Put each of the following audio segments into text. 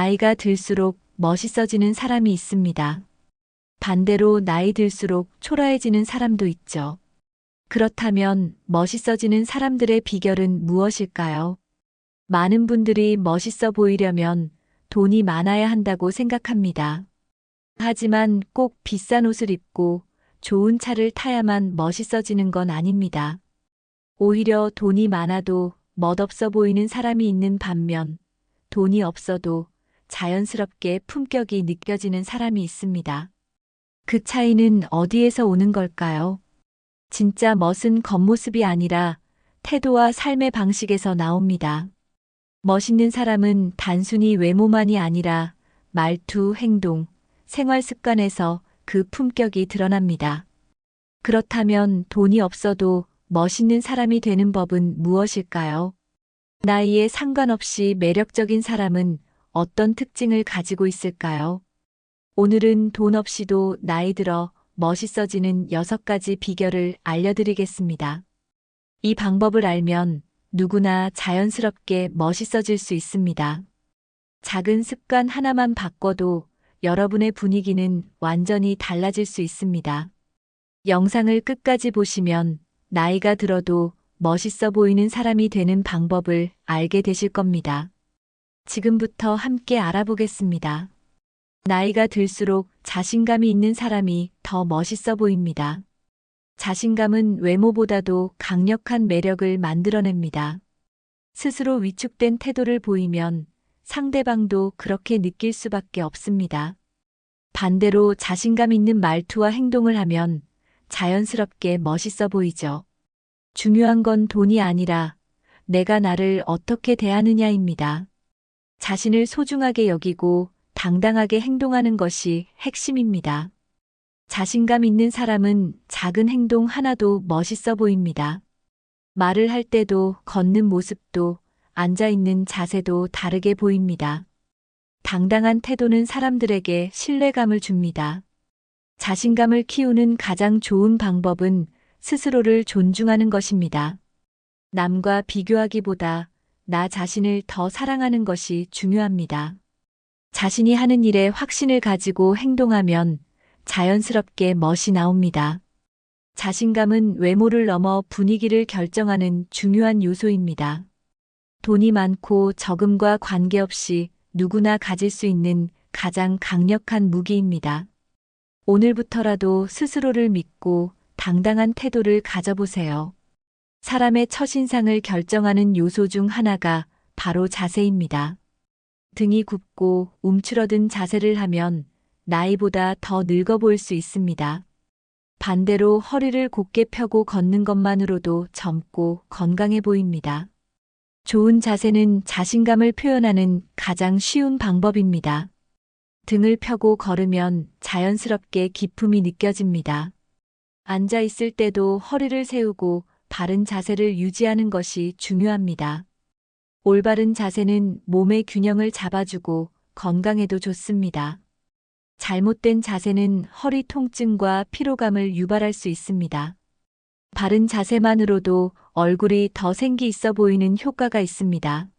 나이가 들수록 멋있어지는 사람이 있습니다. 반대로 나이 들수록 초라해지는 사람도 있죠. 그렇다면 멋있어지는 사람들의 비결은 무엇일까요? 많은 분들이 멋있어 보이려면 돈이 많아야 한다고 생각합니다. 하지만 꼭 비싼 옷을 입고 좋은 차를 타야만 멋있어지는 건 아닙니다. 오히려 돈이 많아도 멋없어 보이는 사람이 있는 반면 돈이 없어도 자연스럽게 품격이 느껴지는 사람이 있습니다. 그 차이는 어디에서 오는 걸까요? 진짜 멋은 겉모습이 아니라 태도와 삶의 방식에서 나옵니다. 멋있는 사람은 단순히 외모만이 아니라 말투, 행동, 생활 습관에서 그 품격이 드러납니다. 그렇다면 돈이 없어도 멋있는 사람이 되는 법은 무엇일까요? 나이에 상관없이 매력적인 사람은 어떤 특징을 가지고 있을까요? 오늘은 돈 없이도 나이 들어 멋있어지는 6가지 비결을 알려드리겠습니다. 이 방법을 알면 누구나 자연스럽게 멋있어질 수 있습니다. 작은 습관 하나만 바꿔도 여러분의 분위기는 완전히 달라질 수 있습니다. 영상을 끝까지 보시면 나이가 들어도 멋있어 보이는 사람이 되는 방법을 알게 되실 겁니다. 지금부터 함께 알아보겠습니다. 나이가 들수록 자신감이 있는 사람이 더 멋있어 보입니다. 자신감은 외모보다도 강력한 매력을 만들어냅니다. 스스로 위축된 태도를 보이면 상대방도 그렇게 느낄 수밖에 없습니다. 반대로 자신감 있는 말투와 행동을 하면 자연스럽게 멋있어 보이죠. 중요한 건 돈이 아니라 내가 나를 어떻게 대하느냐입니다. 자신을 소중하게 여기고 당당하게 행동하는 것이 핵심입니다. 자신감 있는 사람은 작은 행동 하나도 멋있어 보입니다. 말을 할 때도 걷는 모습도 앉아있는 자세도 다르게 보입니다. 당당한 태도는 사람들에게 신뢰감을 줍니다. 자신감을 키우는 가장 좋은 방법은 스스로를 존중하는 것입니다. 남과 비교하기보다 나 자신을 더 사랑하는 것이 중요합니다. 자신이 하는 일에 확신을 가지고 행동하면 자연스럽게 멋이 나옵니다. 자신감은 외모를 넘어 분위기를 결정하는 중요한 요소입니다. 돈이 많고 적음과 관계없이 누구나 가질 수 있는 가장 강력한 무기입니다. 오늘부터라도 스스로를 믿고 당당한 태도를 가져보세요. 사람의 첫인상을 결정하는 요소 중 하나가 바로 자세입니다. 등이 굽고 움츠러든 자세를 하면 나이보다 더 늙어 보일 수 있습니다. 반대로 허리를 곧게 펴고 걷는 것만으로도 젊고 건강해 보입니다. 좋은 자세는 자신감을 표현하는 가장 쉬운 방법입니다. 등을 펴고 걸으면 자연스럽게 기품이 느껴집니다. 앉아 있을 때도 허리를 세우고 바른 자세를 유지하는 것이 중요합니다. 올바른 자세는 몸의 균형을 잡아주고 건강에도 좋습니다. 잘못된 자세는 허리 통증과 피로감을 유발할 수 있습니다. 바른 자세만으로도 얼굴이 더 생기 있어 보이는 효과가 있습니다.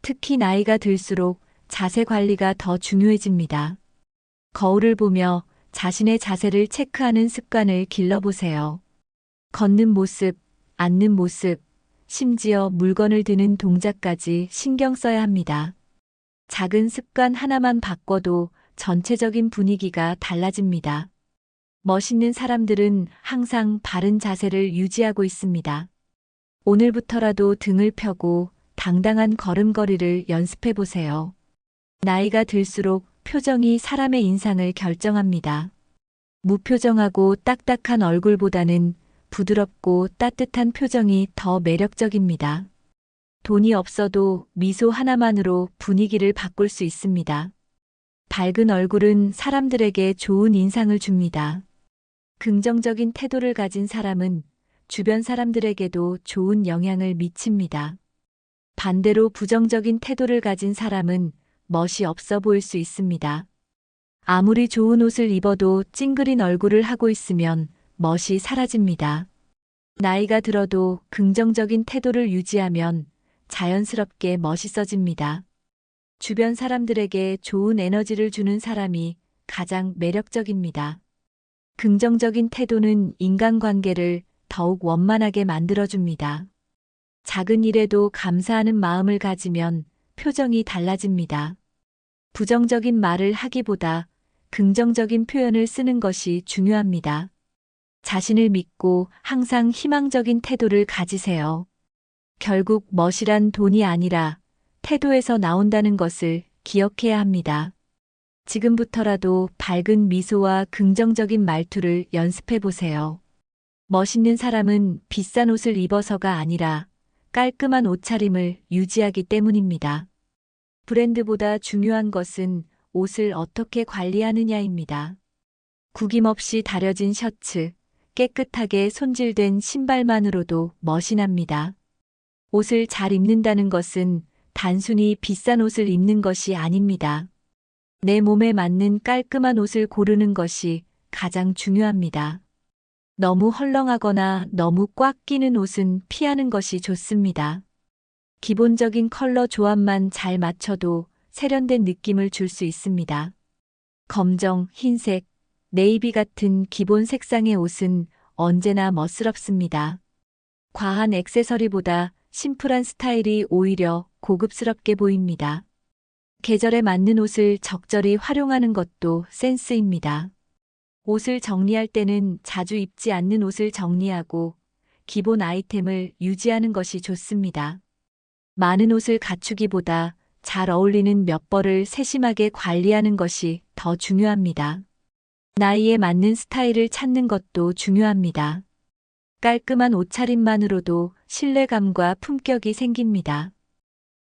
특히 나이가 들수록 자세 관리가 더 중요해집니다. 거울을 보며 자신의 자세를 체크하는 습관을 길러보세요. 걷는 모습, 앉는 모습, 심지어 물건을 드는 동작까지 신경 써야 합니다. 작은 습관 하나만 바꿔도 전체적인 분위기가 달라집니다. 멋있는 사람들은 항상 바른 자세를 유지하고 있습니다. 오늘부터라도 등을 펴고 당당한 걸음걸이를 연습해 보세요. 나이가 들수록 표정이 사람의 인상을 결정합니다. 무표정하고 딱딱한 얼굴보다는 부드럽고 따뜻한 표정이 더 매력적입니다. 돈이 없어도 미소 하나만으로 분위기를 바꿀 수 있습니다. 밝은 얼굴은 사람들에게 좋은 인상을 줍니다. 긍정적인 태도를 가진 사람은 주변 사람들에게도 좋은 영향을 미칩니다. 반대로 부정적인 태도를 가진 사람은 멋이 없어 보일 수 있습니다. 아무리 좋은 옷을 입어도 찡그린 얼굴을 하고 있으면 멋이 사라집니다. 나이가 들어도 긍정적인 태도를 유지하면 자연스럽게 멋있어집니다. 주변 사람들에게 좋은 에너지를 주는 사람이 가장 매력적입니다. 긍정적인 태도는 인간관계를 더욱 원만하게 만들어줍니다. 작은 일에도 감사하는 마음을 가지면 표정이 달라집니다. 부정적인 말을 하기보다 긍정적인 표현을 쓰는 것이 중요합니다. 자신을 믿고 항상 희망적인 태도를 가지세요. 결국 멋이란 돈이 아니라 태도에서 나온다는 것을 기억해야 합니다. 지금부터라도 밝은 미소와 긍정적인 말투를 연습해 보세요. 멋있는 사람은 비싼 옷을 입어서가 아니라 깔끔한 옷차림을 유지하기 때문입니다. 브랜드보다 중요한 것은 옷을 어떻게 관리하느냐입니다. 구김없이 다려진 셔츠, 깨끗하게 손질된 신발만으로도 멋이 납니다. 옷을 잘 입는다는 것은 단순히 비싼 옷을 입는 것이 아닙니다. 내 몸에 맞는 깔끔한 옷을 고르는 것이 가장 중요합니다. 너무 헐렁하거나 너무 꽉 끼는 옷은 피하는 것이 좋습니다. 기본적인 컬러 조합만 잘 맞춰도 세련된 느낌을 줄 수 있습니다. 검정, 흰색, 네이비 같은 기본 색상의 옷은 언제나 멋스럽습니다. 과한 액세서리보다 심플한 스타일이 오히려 고급스럽게 보입니다. 계절에 맞는 옷을 적절히 활용하는 것도 센스입니다. 옷을 정리할 때는 자주 입지 않는 옷을 정리하고 기본 아이템을 유지하는 것이 좋습니다. 많은 옷을 갖추기보다 잘 어울리는 몇 벌을 세심하게 관리하는 것이 더 중요합니다. 나이에 맞는 스타일을 찾는 것도 중요합니다. 깔끔한 옷차림만으로도 신뢰감과 품격이 생깁니다.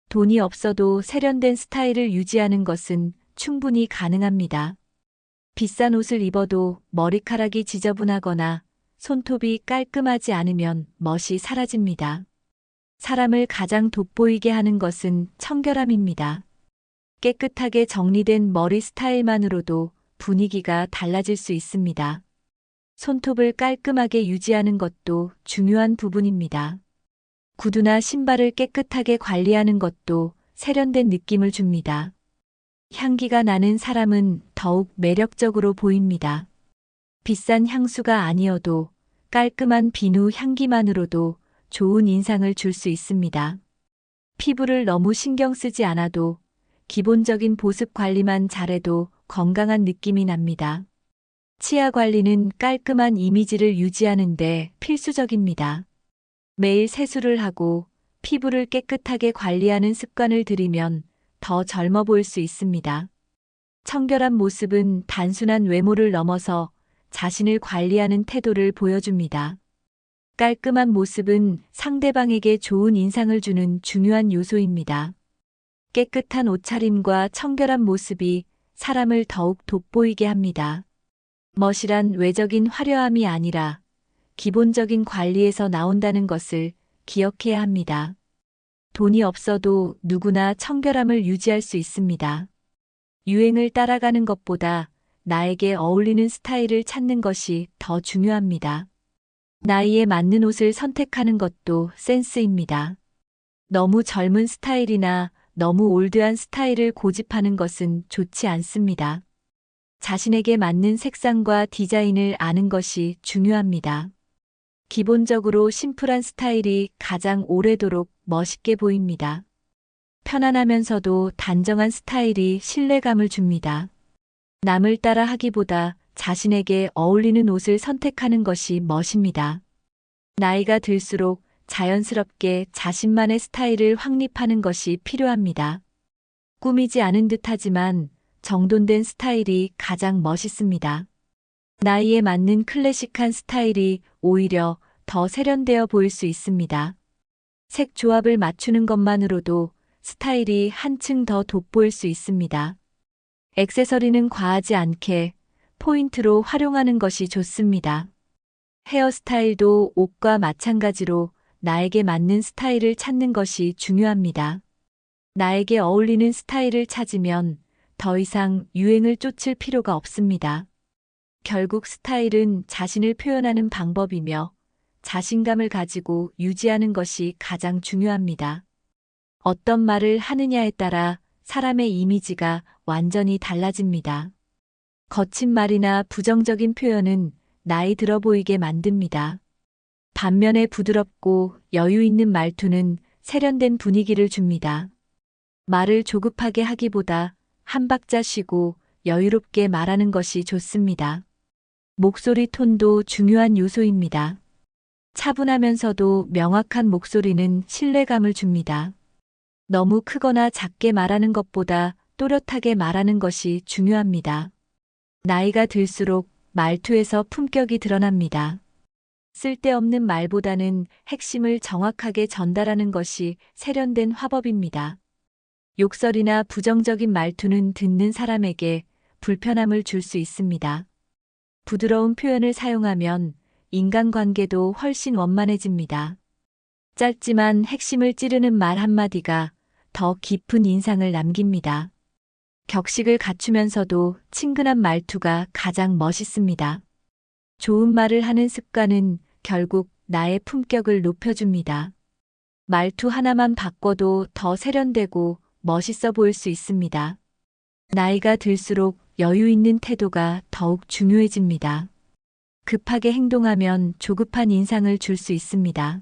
돈이 없어도 세련된 스타일을 유지하는 것은 충분히 가능합니다. 비싼 옷을 입어도 머리카락이 지저분하거나 손톱이 깔끔하지 않으면 멋이 사라집니다. 사람을 가장 돋보이게 하는 것은 청결함입니다. 깨끗하게 정리된 머리 스타일만으로도 분위기가 달라질 수 있습니다. 손톱을 깔끔하게 유지하는 것도 중요한 부분입니다. 구두나 신발을 깨끗하게 관리하는 것도 세련된 느낌을 줍니다. 향기가 나는 사람은 더욱 매력적으로 보입니다. 비싼 향수가 아니어도 깔끔한 비누 향기만으로도 좋은 인상을 줄 수 있습니다. 피부를 너무 신경 쓰지 않아도 기본적인 보습 관리만 잘해도 건강한 느낌이 납니다. 치아 관리는 깔끔한 이미지를 유지하는 데 필수적입니다. 매일 세수를 하고 피부를 깨끗하게 관리하는 습관을 들이면 더 젊어 보일 수 있습니다. 청결한 모습은 단순한 외모를 넘어서 자신을 관리하는 태도를 보여줍니다. 깔끔한 모습은 상대방에게 좋은 인상을 주는 중요한 요소입니다. 깨끗한 옷차림과 청결한 모습이 사람을 더욱 돋보이게 합니다. 멋이란 외적인 화려함이 아니라 기본적인 관리에서 나온다는 것을 기억해야 합니다. 돈이 없어도 누구나 청결함을 유지할 수 있습니다. 유행을 따라가는 것보다 나에게 어울리는 스타일을 찾는 것이 더 중요합니다. 나이에 맞는 옷을 선택하는 것도 센스입니다. 너무 젊은 스타일이나 너무 올드한 스타일을 고집하는 것은 좋지 않습니다. 자신에게 맞는 색상과 디자인을 아는 것이 중요합니다. 기본적으로 심플한 스타일이 가장 오래도록 멋있게 보입니다. 편안하면서도 단정한 스타일이 신뢰감을 줍니다. 남을 따라 하기보다 자신에게 어울리는 옷을 선택하는 것이 멋입니다. 나이가 들수록 자연스럽게 자신만의 스타일을 확립하는 것이 필요합니다. 꾸미지 않은 듯하지만 정돈된 스타일이 가장 멋있습니다. 나이에 맞는 클래식한 스타일이 오히려 더 세련되어 보일 수 있습니다. 색 조합을 맞추는 것만으로도 스타일이 한층 더 돋보일 수 있습니다. 액세서리는 과하지 않게 포인트로 활용하는 것이 좋습니다. 헤어스타일도 옷과 마찬가지로 나에게 맞는 스타일을 찾는 것이 중요합니다. 나에게 어울리는 스타일을 찾으면 더 이상 유행을 쫓을 필요가 없습니다. 결국 스타일은 자신을 표현하는 방법이며 자신감을 가지고 유지하는 것이 가장 중요합니다. 어떤 말을 하느냐에 따라 사람의 이미지가 완전히 달라집니다. 거친 말이나 부정적인 표현은 나이 들어 보이게 만듭니다. 반면에 부드럽고 여유 있는 말투는 세련된 분위기를 줍니다. 말을 조급하게 하기보다 한 박자 쉬고 여유롭게 말하는 것이 좋습니다. 목소리 톤도 중요한 요소입니다. 차분하면서도 명확한 목소리는 신뢰감을 줍니다. 너무 크거나 작게 말하는 것보다 또렷하게 말하는 것이 중요합니다. 나이가 들수록 말투에서 품격이 드러납니다. 쓸데없는 말보다는 핵심을 정확하게 전달하는 것이 세련된 화법입니다. 욕설이나 부정적인 말투는 듣는 사람에게 불편함을 줄 수 있습니다. 부드러운 표현을 사용하면 인간관계도 훨씬 원만해집니다. 짧지만 핵심을 찌르는 말 한마디가 더 깊은 인상을 남깁니다. 격식을 갖추면서도 친근한 말투가 가장 멋있습니다. 좋은 말을 하는 습관은 결국 나의 품격을 높여줍니다. 말투 하나만 바꿔도 더 세련되고 멋있어 보일 수 있습니다. 나이가 들수록 여유 있는 태도가 더욱 중요해집니다. 급하게 행동하면 조급한 인상을 줄 수 있습니다.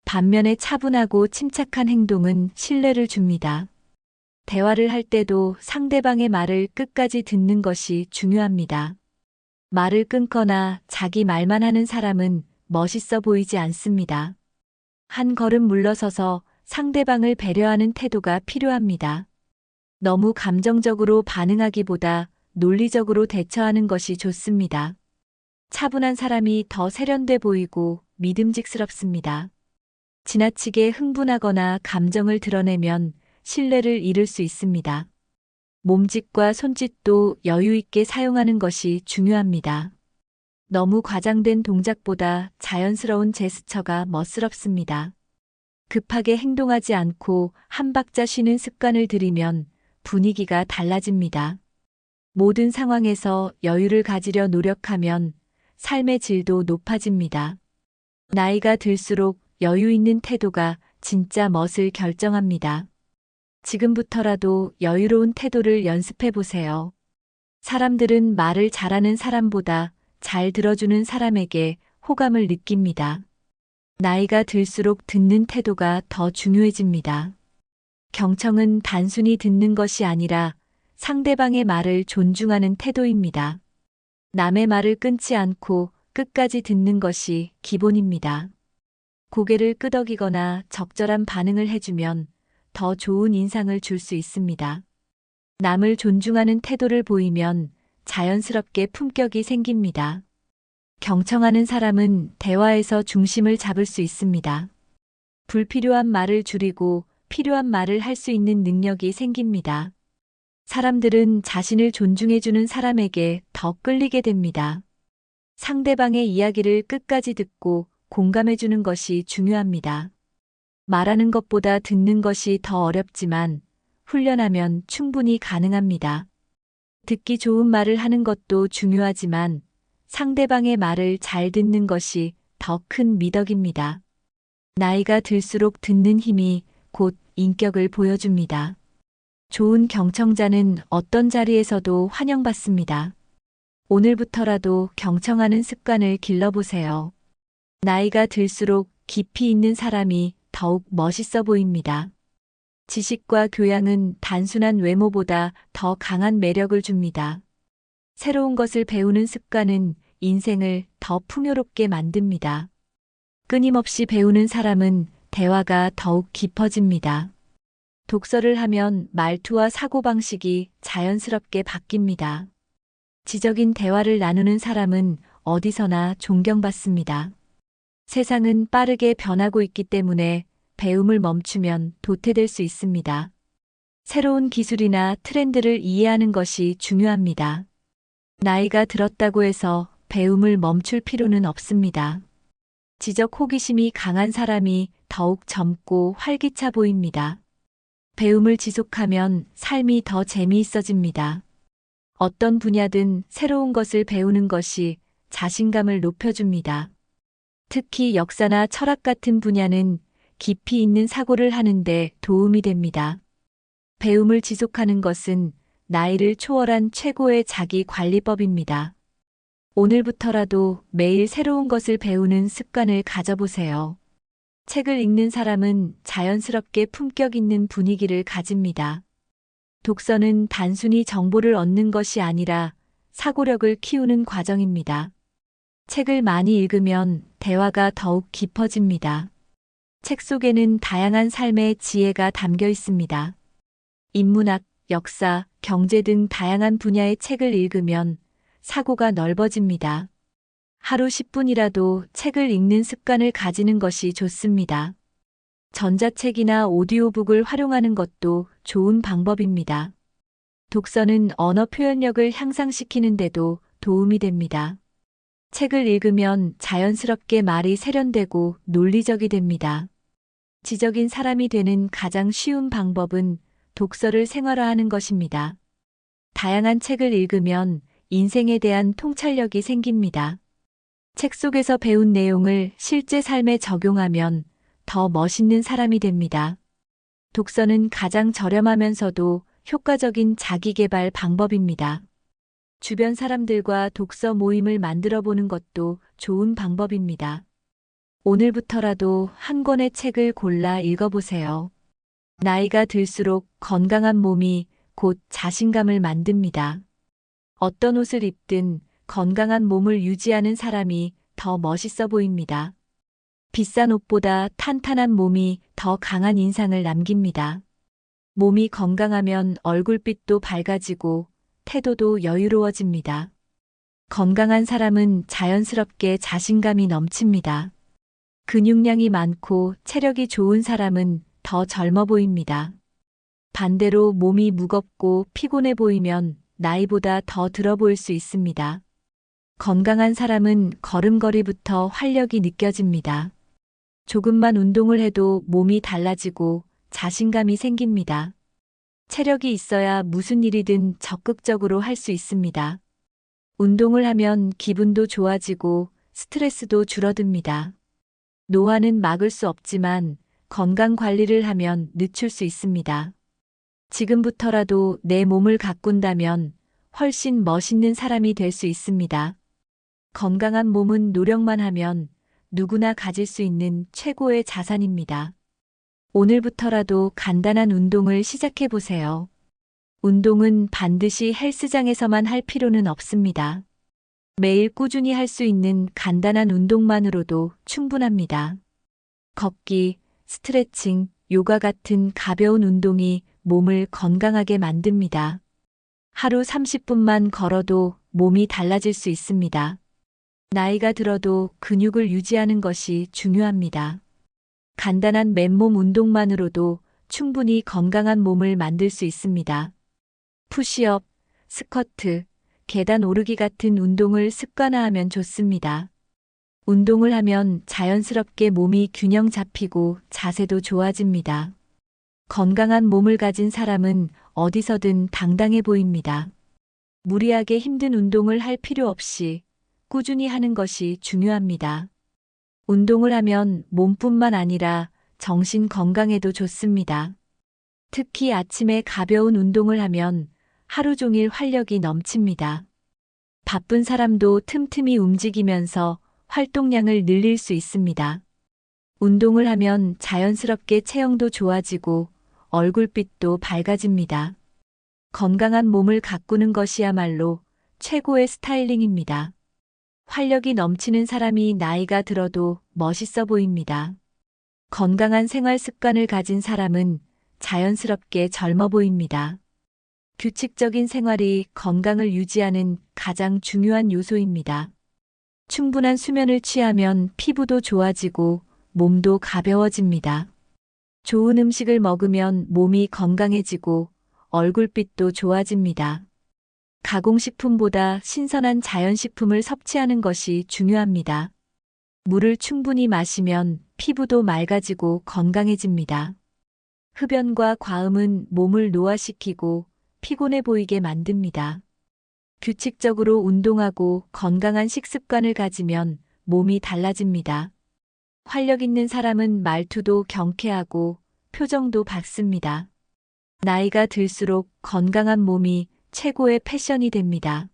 반면에 차분하고 침착한 행동은 신뢰를 줍니다. 대화를 할 때도 상대방의 말을 끝까지 듣는 것이 중요합니다. 말을 끊거나 자기 말만 하는 사람은 멋있어 보이지 않습니다. 한 걸음 물러서서 상대방을 배려하는 태도가 필요합니다. 너무 감정적으로 반응하기보다 논리적으로 대처하는 것이 좋습니다. 차분한 사람이 더 세련돼 보이고 믿음직스럽습니다. 지나치게 흥분하거나 감정을 드러내면 신뢰를 잃을 수 있습니다. 몸짓과 손짓도 여유 있게 사용하는 것이 중요합니다. 너무 과장된 동작보다 자연스러운 제스처가 멋스럽습니다. 급하게 행동하지 않고 한 박자 쉬는 습관을 들이면 분위기가 달라집니다. 모든 상황에서 여유를 가지려 노력하면 삶의 질도 높아집니다. 나이가 들수록 여유 있는 태도가 진짜 멋을 결정합니다. 지금부터라도 여유로운 태도를 연습해 보세요. 사람들은 말을 잘하는 사람보다 잘 들어주는 사람에게 호감을 느낍니다. 나이가 들수록 듣는 태도가 더 중요해집니다. 경청은 단순히 듣는 것이 아니라 상대방의 말을 존중하는 태도입니다. 남의 말을 끊지 않고 끝까지 듣는 것이 기본입니다. 고개를 끄덕이거나 적절한 반응을 해주면 더 좋은 인상을 줄 수 있습니다. 남을 존중하는 태도를 보이면 자연스럽게 품격이 생깁니다. 경청하는 사람은 대화에서 중심을 잡을 수 있습니다. 불필요한 말을 줄이고 필요한 말을 할 수 있는 능력이 생깁니다. 사람들은 자신을 존중해주는 사람에게 더 끌리게 됩니다. 상대방의 이야기를 끝까지 듣고 공감해주는 것이 중요합니다. 말하는 것보다 듣는 것이 더 어렵지만 훈련하면 충분히 가능합니다. 듣기 좋은 말을 하는 것도 중요하지만 상대방의 말을 잘 듣는 것이 더 큰 미덕입니다. 나이가 들수록 듣는 힘이 곧 인격을 보여줍니다. 좋은 경청자는 어떤 자리에서도 환영받습니다. 오늘부터라도 경청하는 습관을 길러보세요. 나이가 들수록 깊이 있는 사람이 더욱 멋있어 보입니다. 지식과 교양은 단순한 외모보다 더 강한 매력을 줍니다. 새로운 것을 배우는 습관은 인생을 더 풍요롭게 만듭니다. 끊임없이 배우는 사람은 대화가 더욱 깊어집니다. 독서를 하면 말투와 사고방식이 자연스럽게 바뀝니다. 지적인 대화를 나누는 사람은 어디서나 존경받습니다. 세상은 빠르게 변하고 있기 때문에 배움을 멈추면 도태될 수 있습니다. 새로운 기술이나 트렌드를 이해하는 것이 중요합니다. 나이가 들었다고 해서 배움을 멈출 필요는 없습니다. 지적 호기심이 강한 사람이 더욱 젊고 활기차 보입니다. 배움을 지속하면 삶이 더 재미있어집니다. 어떤 분야든 새로운 것을 배우는 것이 자신감을 높여줍니다. 특히 역사나 철학 같은 분야는 깊이 있는 사고를 하는데 도움이 됩니다. 배움을 지속하는 것은 나이를 초월한 최고의 자기 관리법입니다. 오늘부터라도 매일 새로운 것을 배우는 습관을 가져보세요. 책을 읽는 사람은 자연스럽게 품격 있는 분위기를 가집니다. 독서는 단순히 정보를 얻는 것이 아니라 사고력을 키우는 과정입니다. 책을 많이 읽으면 대화가 더욱 깊어집니다. 책 속에는 다양한 삶의 지혜가 담겨 있습니다. 인문학, 역사, 경제 등 다양한 분야의 책을 읽으면 사고가 넓어집니다. 하루 10분이라도 책을 읽는 습관을 가지는 것이 좋습니다. 전자책이나 오디오북을 활용하는 것도 좋은 방법입니다. 독서는 언어 표현력을 향상시키는 데도 도움이 됩니다. 책을 읽으면 자연스럽게 말이 세련되고 논리적이 됩니다. 지적인 사람이 되는 가장 쉬운 방법은 독서를 생활화하는 것입니다. 다양한 책을 읽으면 인생에 대한 통찰력이 생깁니다. 책 속에서 배운 내용을 실제 삶에 적용하면 더 멋있는 사람이 됩니다. 독서는 가장 저렴하면서도 효과적인 자기계발 방법입니다. 주변 사람들과 독서 모임을 만들어 보는 것도 좋은 방법입니다. 오늘부터라도 한 권의 책을 골라 읽어보세요. 나이가 들수록 건강한 몸이 곧 자신감을 만듭니다. 어떤 옷을 입든 건강한 몸을 유지하는 사람이 더 멋있어 보입니다. 비싼 옷보다 탄탄한 몸이 더 강한 인상을 남깁니다. 몸이 건강하면 얼굴빛도 밝아지고 태도도 여유로워집니다. 건강한 사람은 자연스럽게 자신감이 넘칩니다. 근육량이 많고 체력이 좋은 사람은 더 젊어 보입니다. 반대로 몸이 무겁고 피곤해 보이면 나이보다 더 들어 보일 수 있습니다. 건강한 사람은 걸음걸이부터 활력이 느껴집니다. 조금만 운동을 해도 몸이 달라지고 자신감이 생깁니다. 체력이 있어야 무슨 일이든 적극적으로 할 수 있습니다. 운동을 하면 기분도 좋아지고 스트레스도 줄어듭니다. 노화는 막을 수 없지만 건강 관리를 하면 늦출 수 있습니다. 지금부터라도 내 몸을 가꾼다면 훨씬 멋있는 사람이 될 수 있습니다. 건강한 몸은 노력만 하면 누구나 가질 수 있는 최고의 자산입니다. 오늘부터라도 간단한 운동을 시작해 보세요. 운동은 반드시 헬스장에서만 할 필요는 없습니다. 매일 꾸준히 할 수 있는 간단한 운동만으로도 충분합니다. 걷기, 스트레칭, 요가 같은 가벼운 운동이 몸을 건강하게 만듭니다. 하루 30분만 걸어도 몸이 달라질 수 있습니다. 나이가 들어도 근육을 유지하는 것이 중요합니다. 간단한 맨몸 운동만으로도 충분히 건강한 몸을 만들 수 있습니다. 푸시업, 스쿼트, 계단 오르기 같은 운동을 습관화하면 좋습니다. 운동을 하면 자연스럽게 몸이 균형 잡히고 자세도 좋아집니다. 건강한 몸을 가진 사람은 어디서든 당당해 보입니다. 무리하게 힘든 운동을 할 필요 없이 꾸준히 하는 것이 중요합니다. 운동을 하면 몸뿐만 아니라 정신 건강에도 좋습니다. 특히 아침에 가벼운 운동을 하면 하루 종일 활력이 넘칩니다. 바쁜 사람도 틈틈이 움직이면서 활동량을 늘릴 수 있습니다. 운동을 하면 자연스럽게 체형도 좋아지고 얼굴빛도 밝아집니다. 건강한 몸을 가꾸는 것이야말로 최고의 스타일링입니다. 활력이 넘치는 사람이 나이가 들어도 멋있어 보입니다. 건강한 생활 습관을 가진 사람은 자연스럽게 젊어 보입니다. 규칙적인 생활이 건강을 유지하는 가장 중요한 요소입니다. 충분한 수면을 취하면 피부도 좋아지고 몸도 가벼워집니다. 좋은 음식을 먹으면 몸이 건강해지고 얼굴빛도 좋아집니다. 가공식품보다 신선한 자연식품을 섭취하는 것이 중요합니다. 물을 충분히 마시면 피부도 맑아지고 건강해집니다. 흡연과 과음은 몸을 노화시키고 피곤해 보이게 만듭니다. 규칙적으로 운동하고 건강한 식습관을 가지면 몸이 달라집니다. 활력 있는 사람은 말투도 경쾌하고 표정도 밝습니다. 나이가 들수록 건강한 몸이 최고의 패션이 됩니다.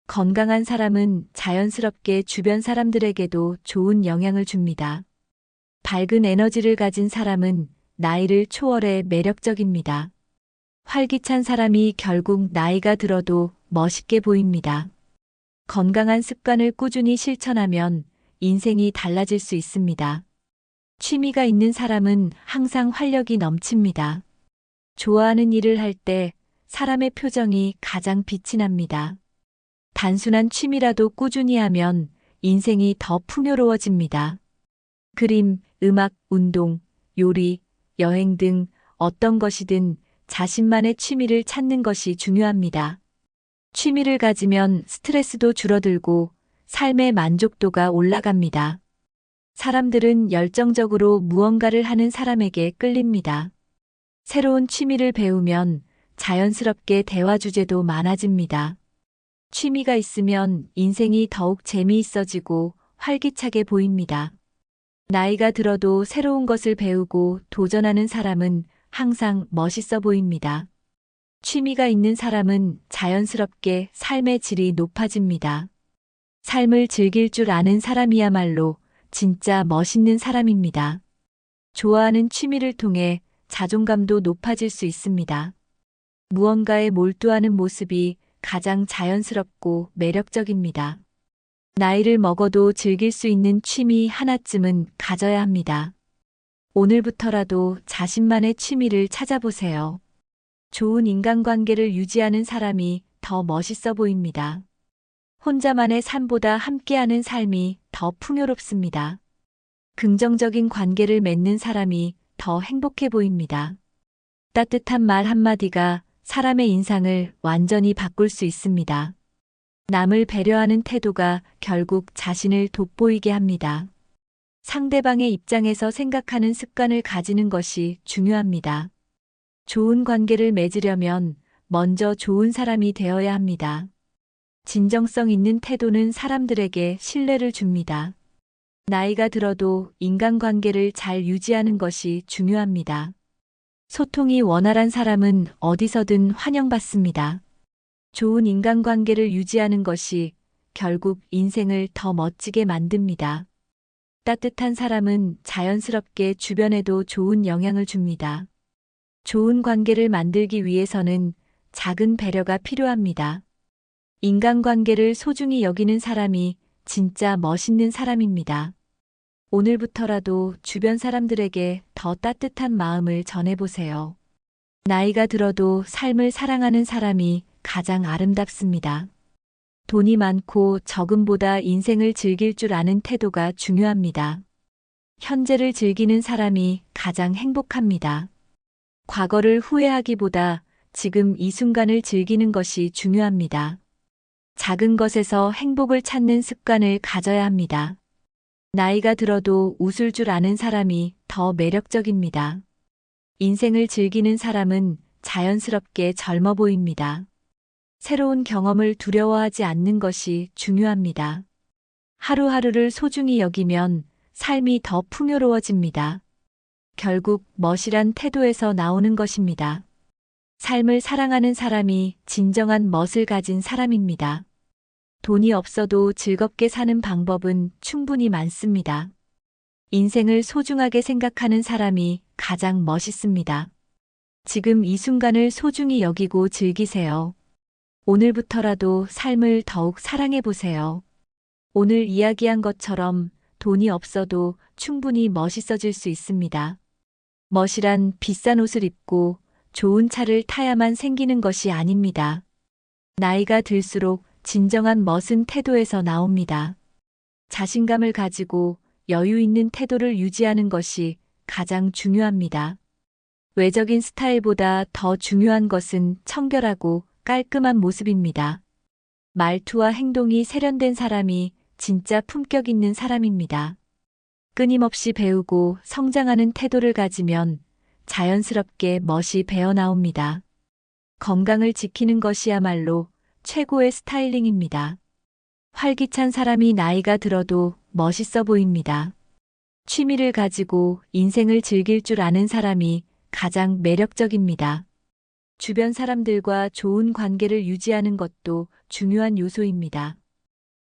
건강한 사람은 자연스럽게 주변 사람들에게도 좋은 영향을 줍니다. 밝은 에너지를 가진 사람은 나이를 초월해 매력적입니다. 활기찬 사람이 결국 나이가 들어도 멋있게 보입니다. 건강한 습관을 꾸준히 실천하면 인생이 달라질 수 있습니다. 취미가 있는 사람은 항상 활력이 넘칩니다. 좋아하는 일을 할 때 사람의 표정이 가장 빛이 납니다. 단순한 취미라도 꾸준히 하면 인생이 더 풍요로워집니다. 그림, 음악, 운동, 요리, 여행 등 어떤 것이든 자신만의 취미를 찾는 것이 중요합니다. 취미를 가지면 스트레스도 줄어들고 삶의 만족도가 올라갑니다. 사람들은 열정적으로 무언가를 하는 사람에게 끌립니다. 새로운 취미를 배우면 자연스럽게 대화 주제도 많아집니다. 취미가 있으면 인생이 더욱 재미있어지고 활기차게 보입니다. 나이가 들어도 새로운 것을 배우고 도전하는 사람은 항상 멋있어 보입니다. 취미가 있는 사람은 자연스럽게 삶의 질이 높아집니다. 삶을 즐길 줄 아는 사람이야말로 진짜 멋있는 사람입니다. 좋아하는 취미를 통해 자존감도 높아질 수 있습니다. 무언가에 몰두하는 모습이 가장 자연스럽고 매력적입니다. 나이를 먹어도 즐길 수 있는 취미 하나쯤은 가져야 합니다. 오늘부터라도 자신만의 취미를 찾아보세요. 좋은 인간관계를 유지하는 사람이 더 멋있어 보입니다. 혼자만의 삶보다 함께하는 삶이 더 풍요롭습니다. 긍정적인 관계를 맺는 사람이 더 행복해 보입니다. 따뜻한 말 한마디가 사람의 인상을 완전히 바꿀 수 있습니다. 남을 배려하는 태도가 결국 자신을 돋보이게 합니다. 상대방의 입장에서 생각하는 습관을 가지는 것이 중요합니다. 좋은 관계를 맺으려면 먼저 좋은 사람이 되어야 합니다. 진정성 있는 태도는 사람들에게 신뢰를 줍니다. 나이가 들어도 인간관계를 잘 유지하는 것이 중요합니다. 소통이 원활한 사람은 어디서든 환영받습니다. 좋은 인간관계를 유지하는 것이 결국 인생을 더 멋지게 만듭니다. 따뜻한 사람은 자연스럽게 주변에도 좋은 영향을 줍니다. 좋은 관계를 만들기 위해서는 작은 배려가 필요합니다. 인간관계를 소중히 여기는 사람이 진짜 멋있는 사람입니다. 오늘부터라도 주변 사람들에게 더 따뜻한 마음을 전해보세요. 나이가 들어도 삶을 사랑하는 사람이 가장 아름답습니다. 돈이 많고 적음보다 인생을 즐길 줄 아는 태도가 중요합니다. 현재를 즐기는 사람이 가장 행복합니다. 과거를 후회하기보다 지금 이 순간을 즐기는 것이 중요합니다. 작은 것에서 행복을 찾는 습관을 가져야 합니다. 나이가 들어도 웃을 줄 아는 사람이 더 매력적입니다. 인생을 즐기는 사람은 자연스럽게 젊어 보입니다. 새로운 경험을 두려워하지 않는 것이 중요합니다. 하루하루를 소중히 여기면 삶이 더 풍요로워집니다. 결국 멋이란 태도에서 나오는 것입니다. 삶을 사랑하는 사람이 진정한 멋을 가진 사람입니다. 돈이 없어도 즐겁게 사는 방법은 충분히 많습니다. 인생을 소중하게 생각하는 사람이 가장 멋있습니다. 지금 이 순간을 소중히 여기고 즐기세요. 오늘부터라도 삶을 더욱 사랑해 보세요. 오늘 이야기한 것처럼 돈이 없어도 충분히 멋있어질 수 있습니다. 멋이란 비싼 옷을 입고 좋은 차를 타야만 생기는 것이 아닙니다. 나이가 들수록 진정한 멋은 태도에서 나옵니다. 자신감을 가지고 여유 있는 태도를 유지하는 것이 가장 중요합니다. 외적인 스타일보다 더 중요한 것은 청결하고 깔끔한 모습입니다. 말투와 행동이 세련된 사람이 진짜 품격 있는 사람입니다. 끊임없이 배우고 성장하는 태도를 가지면 자연스럽게 멋이 배어나옵니다. 건강을 지키는 것이야말로 최고의 스타일링입니다. 활기찬 사람이 나이가 들어도 멋있어 보입니다. 취미를 가지고 인생을 즐길 줄 아는 사람이 가장 매력적입니다. 주변 사람들과 좋은 관계를 유지하는 것도 중요한 요소입니다.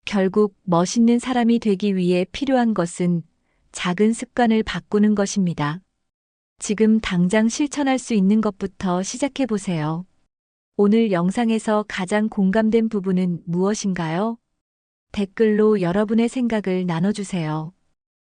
결국 멋있는 사람이 되기 위해 필요한 것은 작은 습관을 바꾸는 것입니다. 지금 당장 실천할 수 있는 것부터 시작해 보세요. 오늘 영상에서 가장 공감된 부분은 무엇인가요? 댓글로 여러분의 생각을 나눠주세요.